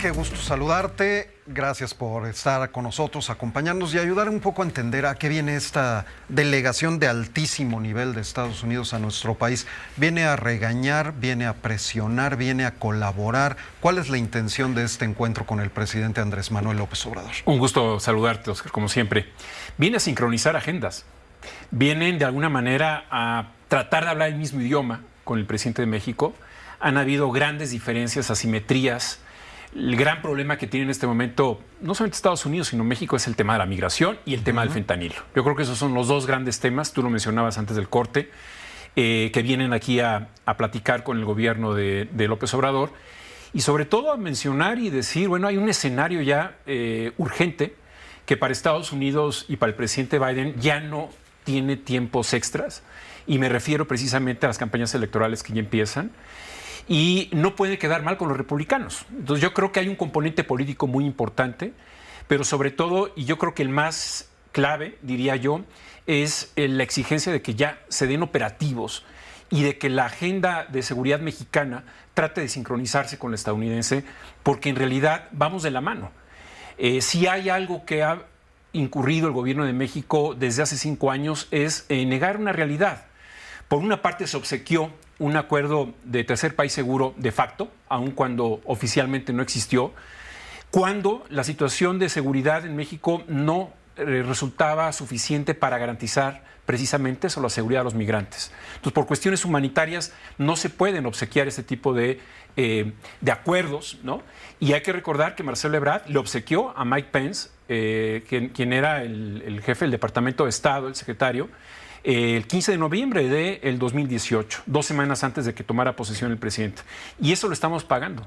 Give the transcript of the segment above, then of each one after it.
qué gusto saludarte. Gracias por estar con nosotros, acompañarnos y ayudar un poco a entender a qué viene esta delegación de altísimo nivel de Estados Unidos a nuestro país. ¿Viene a regañar, viene a presionar, viene a colaborar? ¿Cuál es la intención de este encuentro con el presidente Andrés Manuel López Obrador? Un gusto saludarte, Oscar, como siempre. Viene a sincronizar agendas. Vienen de alguna manera a tratar de hablar el mismo idioma con el presidente de México. Han habido grandes diferencias, asimetrías. El gran problema que tiene en este momento, no solamente Estados Unidos, sino México, es el tema de la migración y el tema del fentanilo. Yo creo que esos son los dos grandes temas, tú lo mencionabas antes del corte, que vienen aquí a platicar con el gobierno de López Obrador y sobre todo a mencionar y decir, bueno, hay un escenario ya urgente que para Estados Unidos y para el presidente Biden ya no tiene tiempos extras, y me refiero precisamente a las campañas electorales que ya empiezan. Y no puede quedar mal con los republicanos. Entonces yo creo que hay un componente político muy importante, pero sobre todo, y yo creo que el más clave, diría yo, es la exigencia de que ya se den operativos y de que la agenda de seguridad mexicana trate de sincronizarse con la estadounidense, porque en realidad vamos de la mano. Si hay algo que ha incurrido el gobierno de México desde hace 5 años es negar una realidad. Por una parte se obsequió un acuerdo de tercer país seguro de facto, aun cuando oficialmente no existió, cuando la situación de seguridad en México no resultaba suficiente para garantizar precisamente eso, la seguridad de los migrantes. Entonces, por cuestiones humanitarias no se pueden obsequiar este tipo de acuerdos, ¿no? Y hay que recordar que Marcelo Ebrard le obsequió a Mike Pence, quien era el jefe del Departamento de Estado, el secretario, el 15 de noviembre del 2018, 2 semanas antes de que tomara posesión el presidente. Y eso lo estamos pagando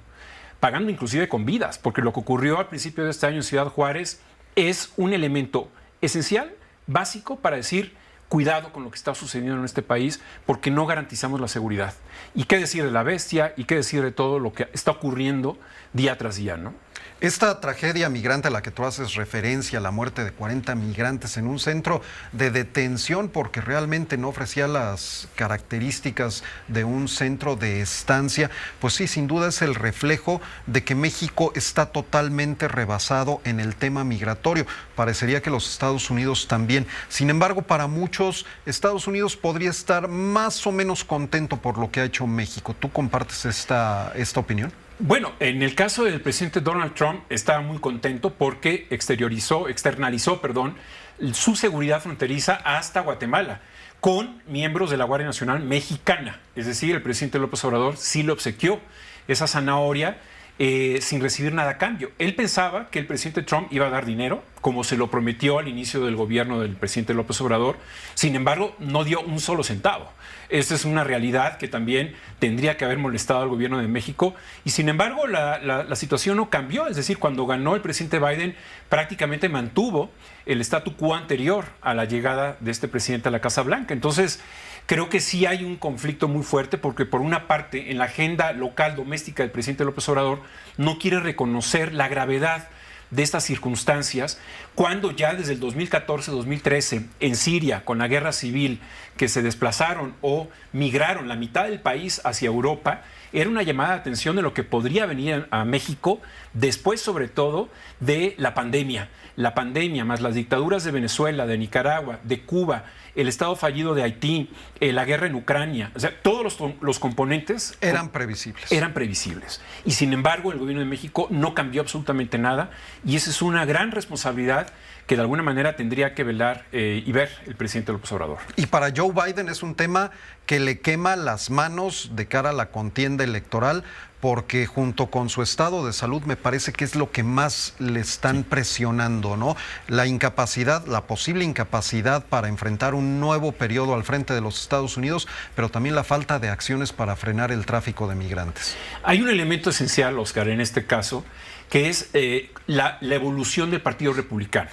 inclusive con vidas, porque lo que ocurrió al principio de este año en Ciudad Juárez es un elemento esencial, básico, para decir, cuidado con lo que está sucediendo en este país, porque no garantizamos la seguridad. Y qué decir de la bestia, y qué decir de todo lo que está ocurriendo día tras día, ¿no? Esta tragedia migrante a la que tú haces referencia, la muerte de 40 migrantes en un centro de detención porque realmente no ofrecía las características de un centro de estancia, pues sí, sin duda es el reflejo de que México está totalmente rebasado en el tema migratorio. Parecería que los Estados Unidos también. Sin embargo, para muchos, Estados Unidos podría estar más o menos contento por lo que ha hecho México. ¿Tú compartes esta opinión? Bueno, en el caso del presidente Donald Trump estaba muy contento porque externalizó, su seguridad fronteriza hasta Guatemala con miembros de la Guardia Nacional Mexicana. Es decir, el presidente López Obrador sí le obsequió esa zanahoria sin recibir nada a cambio. Él pensaba que el presidente Trump iba a dar dinero, como se lo prometió al inicio del gobierno del presidente López Obrador. Sin embargo, no dio un solo centavo. Esta es una realidad que también tendría que haber molestado al gobierno de México. Y sin embargo, la situación no cambió. Es decir, cuando ganó el presidente Biden, prácticamente mantuvo el statu quo anterior a la llegada de este presidente a la Casa Blanca. Entonces, creo que sí hay un conflicto muy fuerte porque, por una parte, en la agenda local doméstica del presidente López Obrador no quiere reconocer la gravedad de estas circunstancias, cuando ya desde el 2014-2013 en Siria, con la guerra civil, que se desplazaron o migraron la mitad del país hacia Europa, era una llamada de atención de lo que podría venir a México después, sobre todo, de la pandemia. La pandemia, más las dictaduras de Venezuela, de Nicaragua, de Cuba, el estado fallido de Haití, la guerra en Ucrania, o sea, todos los componentes eran previsibles. Eran previsibles. Y sin embargo, el gobierno de México no cambió absolutamente nada, y esa es una gran responsabilidad que de alguna manera tendría que velar y ver el presidente López Obrador. Y para Joe Biden es un tema que le quema las manos de cara a la contienda electoral, porque junto con su estado de salud me parece que es lo que más le están presionando, ¿no? La incapacidad, la posible incapacidad para enfrentar un nuevo periodo al frente de los Estados Unidos, pero también la falta de acciones para frenar el tráfico de migrantes. Hay un elemento esencial, Oscar, en este caso, que es la evolución del Partido Republicano.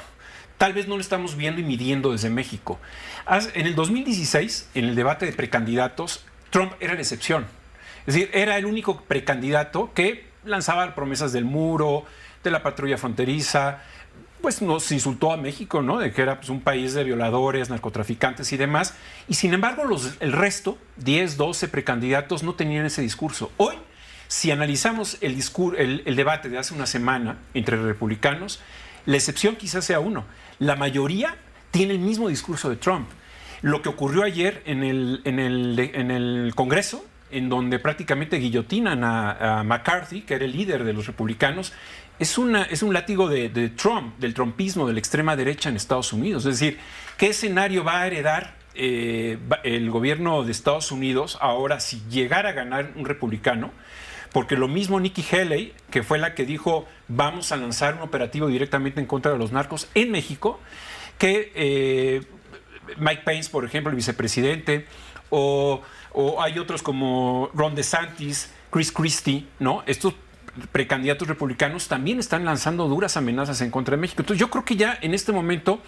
Tal vez no lo estamos viendo y midiendo desde México. En el 2016, en el debate de precandidatos, Trump era la excepción. Es decir, era el único precandidato que lanzaba promesas del muro, de la patrulla fronteriza, pues nos insultó a México, ¿no? De que era pues, un país de violadores, narcotraficantes y demás. Y sin embargo, el resto, 10, 12 precandidatos, no tenían ese discurso. Hoy si analizamos el debate de hace una semana entre republicanos, la excepción quizás sea uno. La mayoría tiene el mismo discurso de Trump. Lo que ocurrió ayer en el Congreso, en donde prácticamente guillotinan a McCarthy, que era el líder de los republicanos, es un látigo de Trump, del trumpismo, de la extrema derecha en Estados Unidos. Es decir, ¿qué escenario va a heredar el gobierno de Estados Unidos ahora si llegara a ganar un republicano? Porque lo mismo Nikki Haley, que fue la que dijo vamos a lanzar un operativo directamente en contra de los narcos en México, que Mike Pence, por ejemplo, el vicepresidente, o hay otros como Ron DeSantis, Chris Christie, ¿no? Estos precandidatos republicanos también están lanzando duras amenazas en contra de México. Entonces yo creo que ya en este momento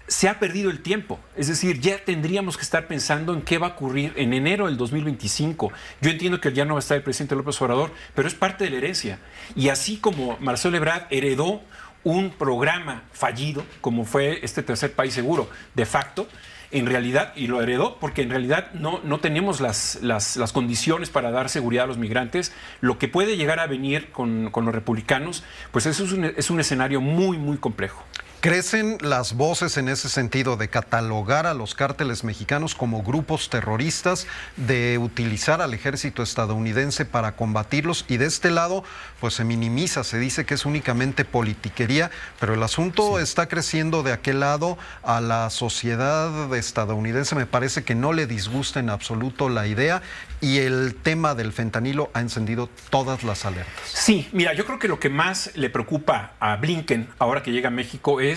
se ha perdido el tiempo. Es decir, ya tendríamos que estar pensando en qué va a ocurrir en enero del 2025. Yo entiendo que ya no va a estar el presidente López Obrador, pero es parte de la herencia. Y así como Marcelo Ebrard heredó un programa fallido, como fue este tercer país seguro, de facto, en realidad, y lo heredó porque en realidad no tenemos las condiciones para dar seguridad a los migrantes, lo que puede llegar a venir con los republicanos, pues eso es un escenario muy, muy complejo. ¿Crecen las voces en ese sentido de catalogar a los cárteles mexicanos como grupos terroristas, de utilizar al ejército estadounidense para combatirlos? Y de este lado, pues se minimiza, se dice que es únicamente politiquería, pero el asunto está creciendo de aquel lado. A la sociedad estadounidense me parece que no le disgusta en absoluto la idea, y el tema del fentanilo ha encendido todas las alertas. Sí, mira, yo creo que lo que más le preocupa a Blinken ahora que llega a México es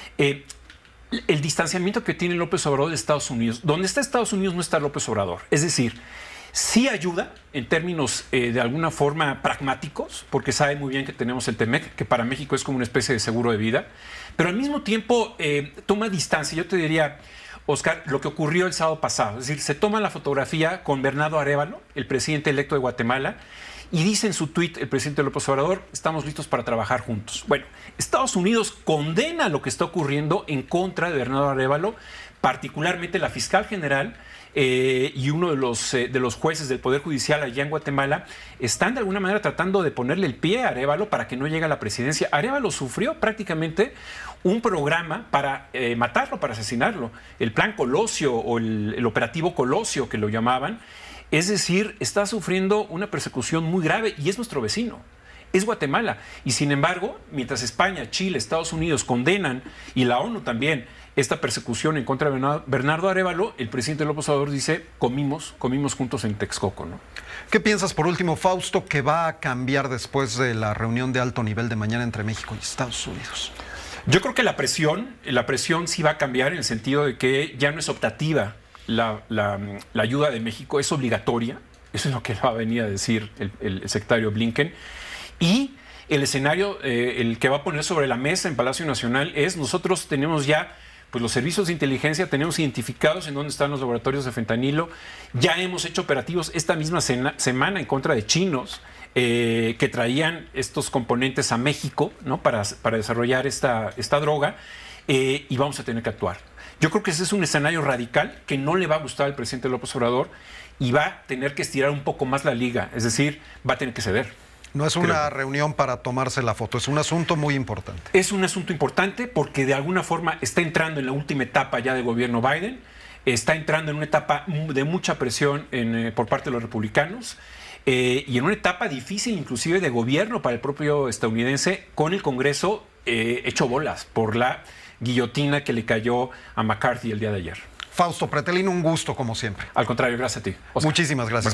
el distanciamiento que tiene López Obrador de Estados Unidos. Donde está Estados Unidos no está López Obrador. Es decir, sí ayuda en términos de alguna forma pragmáticos, porque sabe muy bien que tenemos el TEMEC, que para México es como una especie de seguro de vida, pero al mismo tiempo toma distancia. Yo te diría, Oscar, lo que ocurrió el sábado pasado. Es decir, se toma la fotografía con Bernardo Arévalo, el presidente electo de Guatemala, y dice en su tuit el presidente López Obrador, estamos listos para trabajar juntos. Bueno, Estados Unidos condena lo que está ocurriendo en contra de Bernardo Arévalo, particularmente la fiscal general y uno de los jueces del Poder Judicial allá en Guatemala, están de alguna manera tratando de ponerle el pie a Arévalo para que no llegue a la presidencia. Arévalo sufrió prácticamente un programa para matarlo, para asesinarlo. El plan Colosio o el operativo Colosio, que lo llamaban. Es decir, está sufriendo una persecución muy grave y es nuestro vecino, es Guatemala. Y sin embargo, mientras España, Chile, Estados Unidos condenan, y la ONU también, esta persecución en contra de Bernardo Arévalo, el presidente López Obrador dice, comimos juntos en Texcoco, ¿no? ¿Qué piensas, por último, Fausto, que va a cambiar después de la reunión de alto nivel de mañana entre México y Estados Unidos? Yo creo que la presión sí va a cambiar en el sentido de que ya no es optativa. La ayuda de México es obligatoria. Eso es lo que va a venir a decir el secretario Blinken. Y el escenario, el que va a poner sobre la mesa en Palacio Nacional es, nosotros tenemos ya, pues los servicios de inteligencia tenemos identificados en dónde están los laboratorios de fentanilo. Ya hemos hecho operativos esta misma semana en contra de chinos que traían estos componentes a México, ¿no? para desarrollar esta droga, y vamos a tener que actuar. Yo creo que ese es un escenario radical que no le va a gustar al presidente López Obrador y va a tener que estirar un poco más la liga, es decir, va a tener que ceder. No es una reunión para tomarse la foto, es un asunto muy importante. Es un asunto importante porque de alguna forma está entrando en la última etapa ya del gobierno Biden, está entrando en una etapa de mucha presión por parte de los republicanos y en una etapa difícil inclusive de gobierno para el propio estadounidense, con el Congreso hecho bolas por la guillotina que le cayó a McCarthy el día de ayer. Fausto Pretelín, un gusto como siempre. Al contrario, gracias a ti, Oscar. Muchísimas gracias.